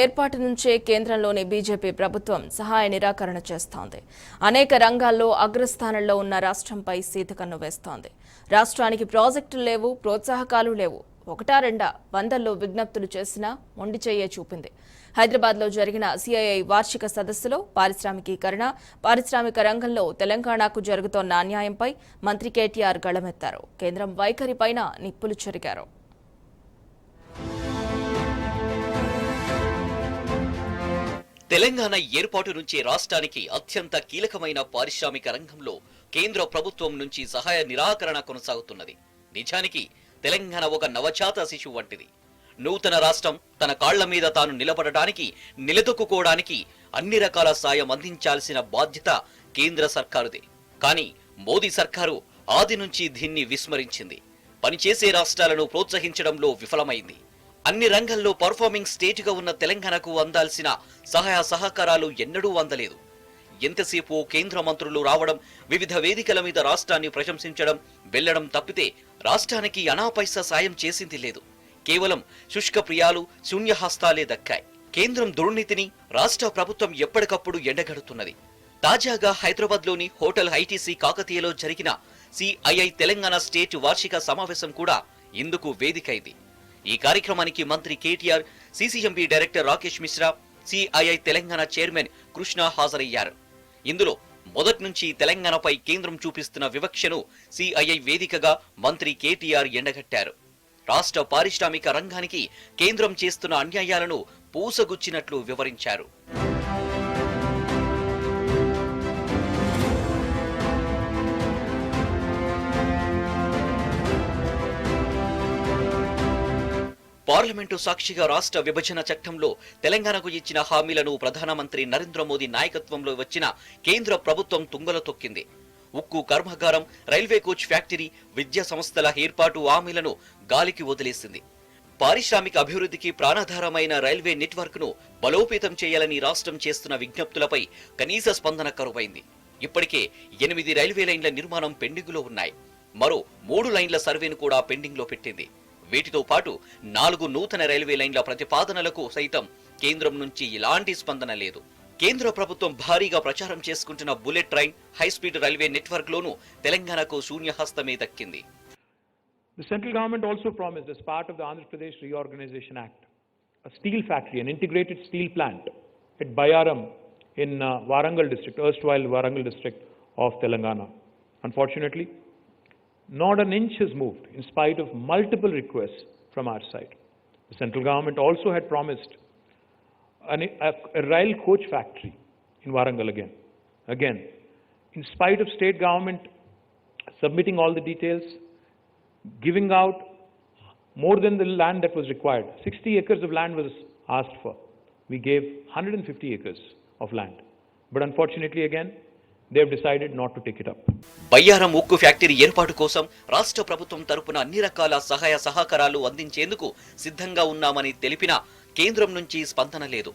ఏర్పాటు నుంచే కేంద్రంలోని బీజేపీ ప్రభుత్వం సహాయ నిరాకరణ చేస్తోంది. అనేక రంగాల్లో అగ్రస్థానంలో ఉన్న రాష్ట్రంపై సీతకన్ను వేస్తోంది. రాష్ట్రానికి ప్రాజెక్టులు లేవు, ప్రోత్సాహకాలు లేవు. ఒకటా రెండా వందల్లో విజ్ఞప్తులు చేసినా మొండి చెయ్యే చూపింది. హైదరాబాద్లో జరిగిన సిఐఐ వార్షిక సదస్సులో పారిశ్రామిక రంగంలో తెలంగాణకు జరుగుతోన్న అన్యాయంపై మంత్రి కేటీఆర్ గళమెత్తారు. కేంద్రం వైఖరిపైన నిప్పులు చెరిగారు. తెలంగాణ ఏర్పాటు నుంచి రాష్ట్రానికి అత్యంత కీలకమైన పారిశ్రామిక రంగంలో కేంద్ర ప్రభుత్వం నుంచి సహాయ నిరాకరణ కొనసాగుతున్నది. నిజానికి తెలంగాణ ఒక నవజాత శిశువు వంటిది. నూతన రాష్ట్రం తన కాళ్ల మీద తాను నిలబడడానికి, నిలదొక్కుకోవడానికి అన్ని రకాల సాయం అందించాల్సిన బాధ్యత కేంద్ర సర్కారుదే. కానీ మోదీ సర్కారు ఆది నుంచి దీన్ని విస్మరించింది. పనిచేసే రాష్ట్రాలను ప్రోత్సహించడంలో విఫలమైంది. అన్ని రంగాల్లో పర్ఫార్మింగ్ స్టేట్ గా ఉన్న తెలంగాణకు అందాల్సిన సహాయ సహకారాలు ఎన్నడూ అందలేదు. ఎంతసేపు కేంద్ర మంత్రులు రావడం, వివిధ వేదికల మీద రాష్ట్రాన్ని ప్రశంసించడం, వెళ్లడం తప్పితే రాష్ట్రానికి అనా పైసా సాయం చేసింది లేదు. కేవలం శుష్క ప్రియాలు, శూన్యహస్తాలే దక్కాయి. కేంద్రం దుర్నీతిని రాష్ట్ర ప్రభుత్వం ఎప్పటికప్పుడు ఎండగడుతున్నది. తాజాగా హైదరాబాద్ లోని హోటల్ ఐటీసీ కాకతీయలో జరిగిన సిఐఐ తెలంగాణ స్టేట్ వార్షిక సమావేశం కూడా ఇందుకు వేదికైంది. ఈ కార్యక్రమానికి మంత్రి KTR, CCMB director Rakesh Mishra, CII Telangana chairman Krishna హాజరయ్యారు. ఇందులో మొదటి నుంచి తెలంగాణపై కేంద్రం చూపిస్తున్న వివక్షను సిఐఐ వేదికగా మంత్రి కేటీఆర్ ఎండగట్టారు. రాష్ట్ర పారిశ్రామిక రంగానికి కేంద్రం చేస్తున్న అన్యాయాలను పూసగుచ్చినట్లు వివరించారు. పార్లమెంటు సాక్షిగా రాష్ట్ర విభజన చట్టంలో తెలంగాణకు ఇచ్చిన హామీలను ప్రధానమంత్రి నరేంద్ర మోదీ నాయకత్వంలో వచ్చిన కేంద్ర ప్రభుత్వం తుంగలో తొక్కింది. ఉక్కు కర్మాగారం, రైల్వే కోచ్ ఫ్యాక్టరీ, విద్యా సంస్థల ఏర్పాటు హామీలను గాలికి వదిలేసింది. పారిశ్రామిక అభివృద్ధికి ప్రాణాధారమైన రైల్వే నెట్వర్క్ ను బలోపేతం చేయాలని రాష్ట్రం చేస్తున్న విజ్ఞప్తులపై కనీస స్పందన కరువైంది. ఇప్పటికే 8 రైల్వే లైన్ల నిర్మాణం పెండింగులో ఉన్నాయి. మరో 3 లైన్ల సర్వేను కూడా పెండింగ్ లో పెట్టింది. వీటితో పాటు 4 నూతన రైల్వే లైన్ల ప్రతిపాదనలకు సైతం కేంద్రం నుంచి ఎలాంటి స్పందన లేదు. కేంద్ర ప్రభుత్వం భారీగా ప్రచారం చేసుకుంటున్న bullet train, high speed railway network లోను తెలంగాణకు శూన్యహస్తమే దక్కింది. The central government also promised, as part of the Andhra Pradesh Reorganization Act, a steel factory, an integrated steel plant at Bayaram in Warangal district, erstwhile Warangal district of Telangana. Unfortunately, not an inch has moved in spite of multiple requests from our side. The central government also had promised a rail coach factory in Warangal again. In spite of state government submitting all the details, giving out more than the land that was required, 60 acres of land was asked for. We gave 150 acres of land. But unfortunately again, they have decided not to take it up. Bayyaram ఉక్కు factory ఏర్పాటు కోసం రాష్ట్ర ప్రభుత్వం తరపున అన్ని రకాల సహాయ సహకారాలు అందించేందుకు సిద్ధంగా ఉన్నామని తెలిపినా కేంద్రం నుంచి స్పందన లేదు.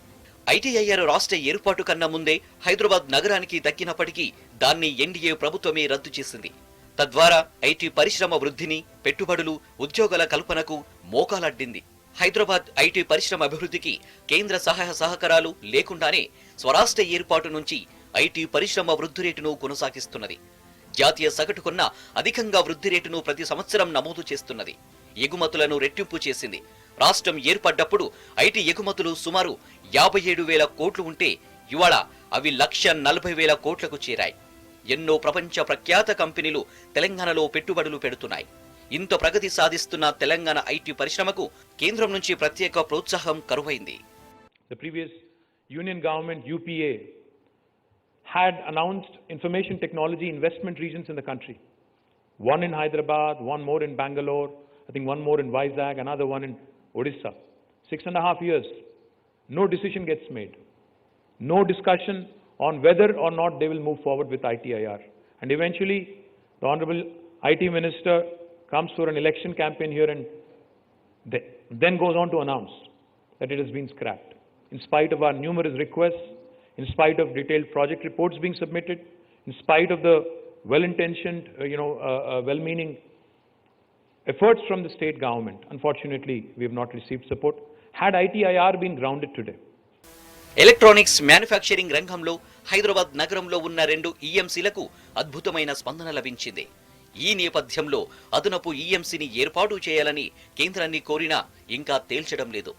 ఐటీఐఆర్ రాష్ట్ర ఏర్పాటు కన్నా ముందే హైదరాబాద్ నగరానికి దక్కినప్పటికీ దాన్ని ఎన్డీఏ ప్రభుత్వమే రద్దు చేసింది. తద్వారా ఐటీ పరిశ్రమ వృద్ధిని, పెట్టుబడులు, ఉద్యోగాల కల్పనకు మోకాలడ్డింది. హైదరాబాద్ ఐటీ పరిశ్రమ అభివృద్ధికి కేంద్ర సహాయ సహకారాలు లేకుండానే స్వరాష్ట్ర ఏర్పాటు నుంచి ఐటీ పరిశ్రమ వృద్ధి రేటును కొనసాగిస్తున్నది. జాతీయ సగటుకున్న అధికంగా వృద్ధి రేటును ప్రతి సంవత్సరం నమోదు చేస్తున్నది. ఎగుమతులను రెట్టింపు చేసింది. రాష్ట్రం ఏర్పడ్డప్పుడు ఐటీ ఎగుమతులు సుమారు 57,000 కోట్లు ఉంటే ఇవాళ అవి 1,40,000 కోట్లకు చేరాయి. ఎన్నో ప్రపంచ ప్రఖ్యాత కంపెనీలు తెలంగాణలో పెట్టుబడులు పెడుతున్నాయి. ఇంత ప్రగతి సాధిస్తున్న తెలంగాణ ఐటీ పరిశ్రమకు కేంద్రం నుంచి ప్రత్యేక ప్రోత్సాహం కరువైంది. The previous union government UPA had announced information technology investment regions in the country. One in Hyderabad, one more in Bangalore, I think one more in Vizag, another one in Odisha. 6.5 years, no decision gets made. No discussion on whether or not they will move forward with ITIR. And eventually, the Honorable IT Minister comes for an election campaign here and then goes on to announce that it has been scrapped. In spite of our numerous requests, in spite of detailed project reports being submitted, in spite of the well-intentioned, well-meaning efforts from the state government, unfortunately, we have not received support. Had ITIR been grounded today, electronics manufacturing రంగంలో హైదరాబాద్ నగరంలో ఉన్న 2 ఈఎంసీలకు అద్భుతమైన స్పందన లభించింది. ఈ నేపథ్యంలో అదనపు ఈఎంసీని ఏర్పాటు చేయాలని కేంద్రాన్ని కోరినా ఇంకా తేల్చడం లేదు.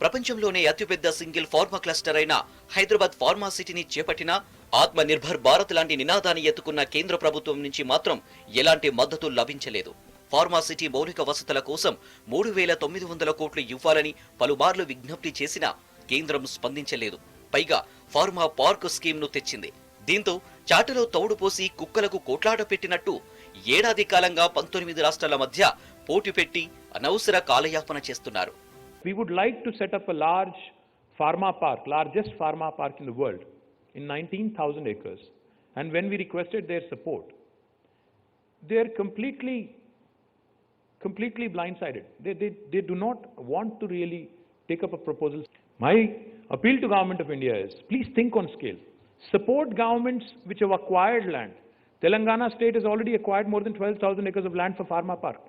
ప్రపంచంలోనే అతిపెద్ద సింగిల్ ఫార్మా క్లస్టర్ అయిన హైదరాబాద్ ఫార్మా సిటీని చేపట్టినా ఆత్మ నిర్భర్ భారత్ లాంటి నినాదాన్ని ఎత్తుకున్న కేంద్ర ప్రభుత్వం నుంచి మాత్రం ఎలాంటి మద్దతు లభించలేదు. ఫార్మా సిటీ మౌలిక వసతుల కోసం 3,900 కోట్లు ఇవ్వాలని పలుమార్లు విజ్ఞప్తి చేసినా కేంద్రం స్పందించలేదు. పైగా ఫార్మా పార్క్ స్కీమ్ను తెచ్చింది. దీంతో చాటలో తౌడుపోసి కుక్కలకు కోట్లాట పెట్టినట్టు ఏడాది కాలంగా 19 రాష్ట్రాల మధ్య పోటీ పెట్టి అనవసర కాలయాపన చేస్తున్నారు. We would like to set up a large pharma park, largest pharma park in the world, in 19,000 acres. And when we requested their support, they are completely blindsided. They do not want to really take up a proposal. My appeal to Government of India is, please think on scale. Support governments which have acquired land. Telangana state has already acquired more than 12,000 acres of land for pharma park.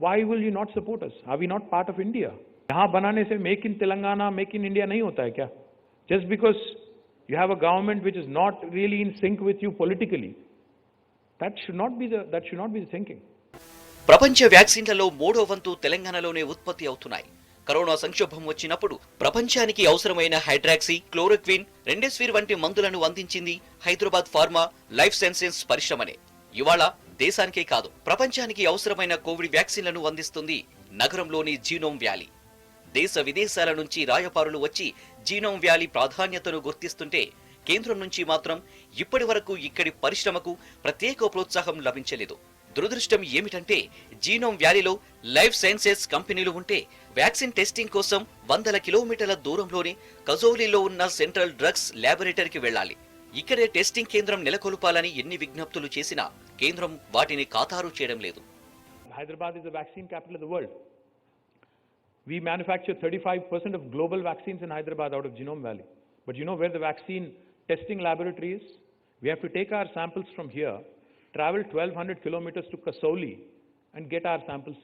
Why will you not support us? Are we not part of India? यहाँ बनाने से make in Telangana, make in India नहीं होता है क्या? Just because you have a government which is not really in sync with you politically, that should not be the thinking. ప్రపంచ వ్యాక్సిన్లలో 3వ వంతు తెలంగాణలోనే ఉత్పత్తి అవుతున్నాయి. కరోనా సంక్షోభం వచ్చినప్పుడు ప్రపంచానికి అవసరమైన హైడ్రాక్సీ, క్లోరోక్విన్, రెమ్డెసివిర్ వంటి మందులను అందించింది హైదరాబాద్ ఫార్మా లైఫ్ సైన్సెస్ పరిశ్రమనే. ఇవాళ దేశానికే కాదు ప్రపంచానికి అవసరమైన కోవిడ్ వ్యాక్సిన్లను అందిస్తుంది నగరంలోని జీనోమ్ వ్యాలీ. దేశ విదేశాల నుంచి రాయపారులు వచ్చి జీనోమ్ వ్యాలీ ప్రాధాన్యతను గుర్తిస్తుంటే కేంద్రం నుంచి మాత్రం ఇప్పటి వరకు ఇక్కడి పరిశ్రమకు ప్రత్యేక ప్రోత్సాహం లభించలేదు. దురదృష్టం ఏమిటంటే జీనోమ్ వ్యాలీలో లైఫ్ సైన్సెస్ కంపెనీలు ఉంటే వ్యాక్సిన్ టెస్టింగ్ కోసం 100 కిలోమీటర్ల దూరంలోనే కజౌలీలో ఉన్న సెంట్రల్ డ్రగ్స్ ల్యాబొరేటరీకి వెళ్లాలి. ఇక్కడే టెస్టింగ్ కేంద్రం నెలకొల్పాలని ఎన్ని విజ్ఞప్తులు చేసినా కేంద్రం వాటిని ఖాతరు చేయడం లేదు. Hyderabad is the vaccine capital of the world. We manufacture 35% of global vaccines in Hyderabad out of Genome Valley. But you know where the vaccine testing laboratory is? We have to take our samples from here, travel 1,200 kilometers to Kasauli and get our samples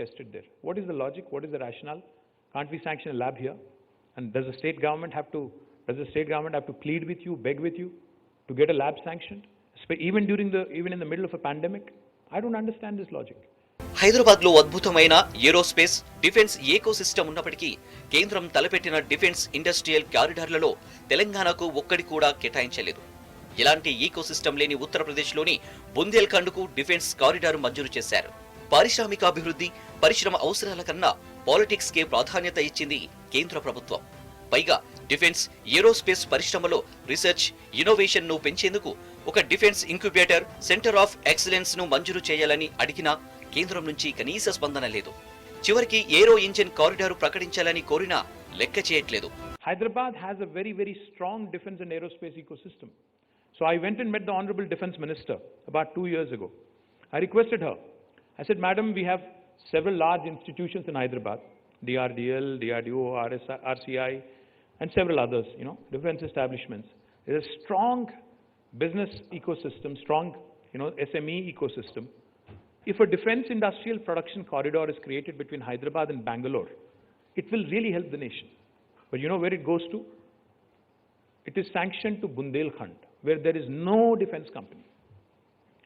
tested there. What is the logic? What is the rationale? Can't we sanction a lab here? And does the state government have to plead with you, beg with you to get a lab sanctioned? Even in the middle of a pandemic? I don't understand this logic. Hyderabad లో అద్భుతమైన aerospace defence ecosystem ఉన్నప్పటికీ కేంద్రం తలపెట్టిన defence industrial కారిడార్లలో తెలంగాణకు ఒక్కడి కూడా కేటాయించలేదు. ఇలాంటి ecosystem లేని ఉత్తరప్రదేశ్లోని బుందేల్ఖండ్కు డిఫెన్స్ కారిడార్ మంజూరు చేశారు. పారిశ్రామికాభివృద్ధి, పరిశ్రమ అవసరాల కన్నా పాలిటిక్స్ కే ప్రాధాన్యత ఇచ్చింది కేంద్ర ప్రభుత్వం. పైగా డిఫెన్స్ ఏరోస్పేస్ పరిశ్రమలో రీసెర్చ్ ఇన్నోవేషన్ ను పెంచేందుకు ఒక defence incubator centre of excellence ను మంజూరు చేయాలని అడిగినా కేంద్రం నుంచి కనీస స్పందన లేదు. చివరికి ఏరో ఇంజిన్ కారిడార్ ప్రకటించాలని కోరినా లెక్క చేయట్లేదు. Hyderabad has a very, very strong defense and aerospace ecosystem. So I went and met the Honorable Defense Minister about 2 years ago. I requested her. I said, Madam, we have several large institutions in Hyderabad, DRDL, DRDO, RCI, and several others, defense establishments. There's a strong business ecosystem, strong, SME ecosystem. If a defense industrial production corridor is created between Hyderabad and Bangalore, it will really help the nation. But you know where it goes to? It is sanctioned to Bundelkhand, where there is no defense company.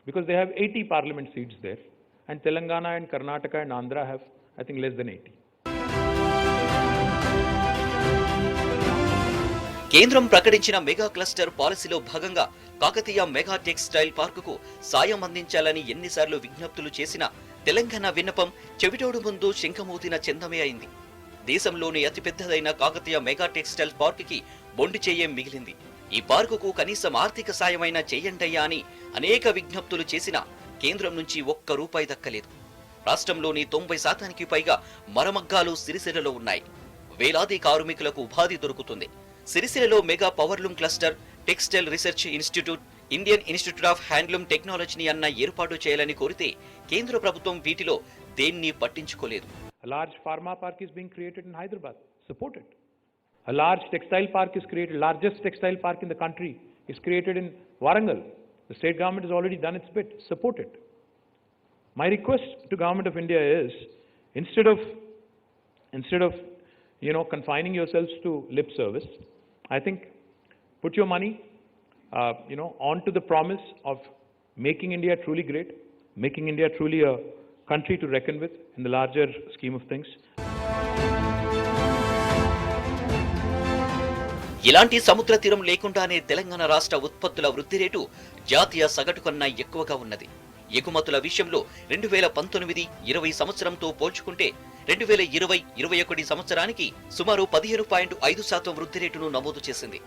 Because they have 80 parliament seats there, and Telangana and Karnataka and Andhra have, I think, less than 80. కేంద్రం ప్రకటించిన mega cluster పాలసీలో భాగంగా Kakatiya mega textile పార్కుకు సాయం అందించాలని ఎన్నిసార్లు విజ్ఞప్తులు చేసినా తెలంగాణ విన్నపం చెవిటోడు ముందు శంఖమూతిన చందమే అయింది. దేశంలోని అతిపెద్దదైన కాకతీయ మెగా టెక్స్టైల్ పార్కుకి బొండి చెయ్యే మిగిలింది. ఈ పార్కుకు కనీసం ఆర్థిక సాయమైనా చేయండయ్యా అని అనేక విజ్ఞప్తులు చేసినా కేంద్రం నుంచి ఒక్క రూపాయి దక్కలేదు. రాష్ట్రంలోని 90% పైగా మరమగ్గాలు సిరిసిల్లలో ఉన్నాయి. వేలాది కార్మికులకు ఉపాధి దొరుకుతుంది. సిరిసిల్లలో mega powerloom cluster, textile research institute, Indian institute of handloom టెక్నాలజీని అన్న ఏర్పాటు చేయాలని కోరితే కేంద్ర ప్రభుత్వం వీటిలో దేన్ని పట్టించుకోలేదు. A large pharma park is being created in Hyderabad. Support it. A large textile park is created. Largest textile park in the country is created in Warangal. The state government has already done its bit. Support it. My request to Government of India is, instead of confining yourselves to lip service. I think put your money, onto the promise of making India truly great, making India truly a country to reckon with in the larger scheme of things. ఇలాంటి సముద్ర తీరం లేకుండానే తెలంగాణ రాష్ట్ర ఉత్పత్తుల వృద్ధి rate జాతీయ సగటు కన్నా ఎక్కువగా ఉన్నది. ఎగుమతుల విషయంలో 2019-20 సంవత్సరంతో పోల్చుకుంటే 2020-21 సంవత్సరానికి సుమారు 15.5% వృద్ధి రేటును నమోదు చేసింది.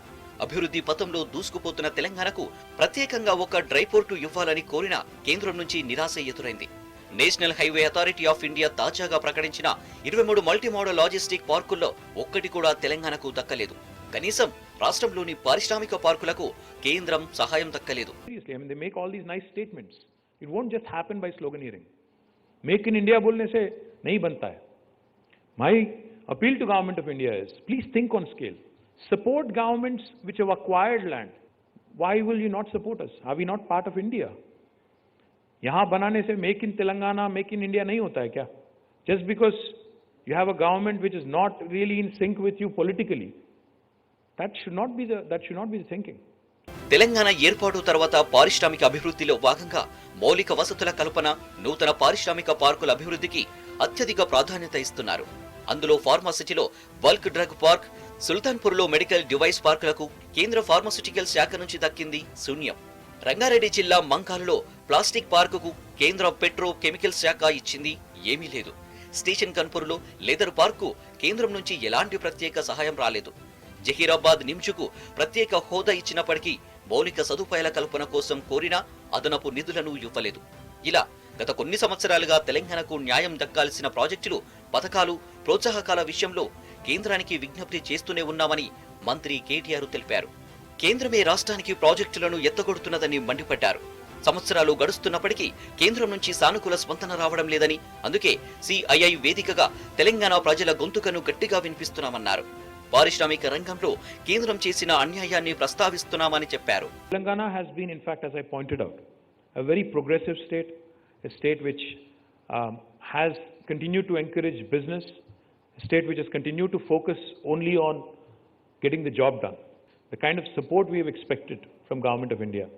అభివృద్ధి పథంలో దూసుకుపోతున్న తెలంగాణకు ప్రత్యేకంగా ఒక డ్రై పోర్టు ఇవ్వాలని కోరిన కేంద్రం నుంచి నిరాశ ఎదురైంది. National highway authority of India తాజాగా ప్రకటించిన 23 మల్టీ మోడల్ లాజిస్టిక్ పార్కుల్లో ఒక్కటి కూడా తెలంగాణకు దక్కలేదు. కనీసం రాష్ట్రంలోని పారిశ్రామిక పార్కులకు కేంద్రం సహాయం దక్కలేదు. Seriously, I mean, they make all these nice statements. It won't just happen by sloganeering. Make in India बोलने से नहीं बनता है. My appeal to Government of India is, please think on scale. Support governments which have acquired land. Why will you not support us? Are we not part of India? यहाँ बनाने से make in Telangana, make in India नहीं होता है क्या? Just because you have a government which is not really in sync with you politically. That should not be the thinking. Telangana ఏర్పాటు తర్వాత పారిశ్రామిక అభివృద్ధిలో భాగంగా మౌలిక వసతుల కల్పన, నూతన పారిశ్రామిక పార్కుల అభివృద్ధికి అత్యధిక ప్రాధాన్యత ఇస్తున్నారు. అందులో ఫార్మాసిటీలో బల్క్ డ్రగ్ పార్క్, సుల్తాన్పూర్లో మెడికల్ డివైస్ పార్కులకు కేంద్ర ఫార్మాస్యూటికల్ శాఖ నుంచి దక్కింది శూన్యం. రంగారెడ్డి జిల్లా మంకాలలో ప్లాస్టిక్ పార్కుకు కేంద్ర పెట్రో కెమికల్ శాఖ ఇచ్చింది ఏమీ లేదు. స్టేషన్ కన్పూర్లో లెదర్ పార్కు కేంద్రం నుంచి ఎలాంటి ప్రత్యేక సహాయం రాలేదు. జహీరాబాద్ నిమ్చుకు ప్రత్యేక హోదా ఇచ్చినప్పటికీ మౌలిక సదుపాయాల కల్పన కోసం కోరిన అదనపు నిధులను ఇవ్వలేదు. ఇలా గత కొన్ని సంవత్సరాలుగా తెలంగాణకు న్యాయం దక్కాల్సిన ప్రాజెక్టులు, పథకాలు, ప్రోత్సాహకాల విషయంలో కేంద్రానికి విజ్ఞప్తి చేస్తూనే ఉన్నామని మంత్రి కేటీఆర్ తెలిపారు. కేంద్రమే రాష్ట్రానికి ప్రాజెక్టులను ఎత్తగొడుతున్నదని మండిపడ్డారు. సంవత్సరాలు గడుస్తున్నప్పటికీ కేంద్రం నుంచి సానుకూల స్పందన రావడం లేదని, అందుకే సిఐఐ వేదికగా తెలంగాణ ప్రజల గొంతుకను గట్టిగా వినిపిస్తున్నామన్నారు. పారిశ్రామిక రంగంలో కేంద్రం చేసిన అన్యాయాన్ని ప్రస్తావిస్తున్నామని చెప్పారు. Telangana has been, in fact, as I pointed out, a very progressive state, a state which has continued to encourage business, a state which has continued to focus only on getting the job done. The kind of support we have expected from Government of India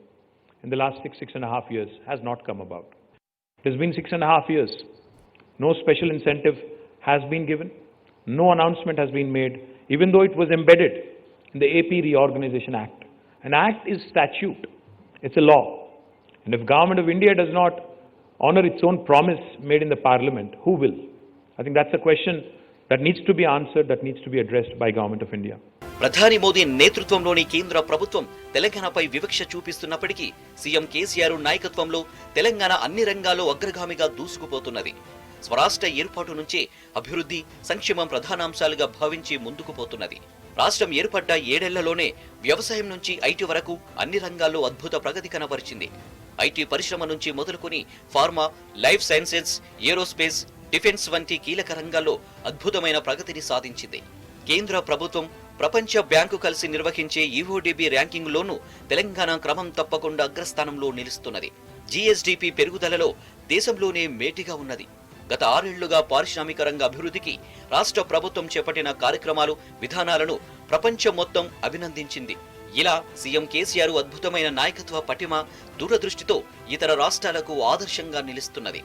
in the last 6.5 years has not come about. It has been 6.5 years. No special incentive has been given. No announcement has been made, even though it was embedded in the AP Reorganization Act. An act is statute. It's a law. And if Government of India does not honor its own promise made in the Parliament, who will? I think that's a question that needs to be answered, that needs to be addressed by Government of India. ప్రధాని మోదీ నేతృత్వంలోని కేంద్ర ప్రభుత్వం తెలంగాణపై వివక్ష చూపిస్తున్నప్పటికీ CM KCR నాయకత్వంలో తెలంగాణ అన్ని రంగాల్లో అగ్రగామిగా దూసుకుపోతున్నది. స్వరాష్ట్ర ఏర్పాటు నుంచే అభివృద్ధి, సంక్షేమం ప్రధానాంశాలుగా భావించి ముందుకు పోతున్నది. రాష్ట్రం ఏర్పడ్డ 7 ఏళ్లలోనే వ్యవసాయం నుంచి ఐటీ వరకు అన్ని రంగాల్లో అద్భుత ప్రగతి కనబరిచింది. ఐటీ పరిశ్రమ నుంచి మొదలుకొని pharma, life sciences, aerospace, defence వంటి కీలక రంగాల్లో అద్భుతమైన ప్రగతిని సాధించింది. కేంద్ర ప్రభుత్వం, ప్రపంచ బ్యాంకు కలిసి నిర్వహించే ఈఓడిబి ర్యాంకింగ్లోనూ తెలంగాణ క్రమం తప్పకుండా అగ్రస్థానంలో నిలుస్తున్నది. జీఎస్డీపీ పెరుగుదలలో దేశంలోనే మేటిగా ఉన్నది. గత 6 ఏళ్లుగా పారిశ్రామిక రంగ అభివృద్ధికి రాష్ట్ర ప్రభుత్వం చేపట్టిన కార్యక్రమాలు, విధానాలను ప్రపంచం మొత్తం అభినందించింది. ఇలా సీఎం కేసీఆర్ అద్భుతమైన నాయకత్వ పటిమ, దూరదృష్టితో ఇతర రాష్ట్రాలకు ఆదర్శంగా నిలుస్తున్నది.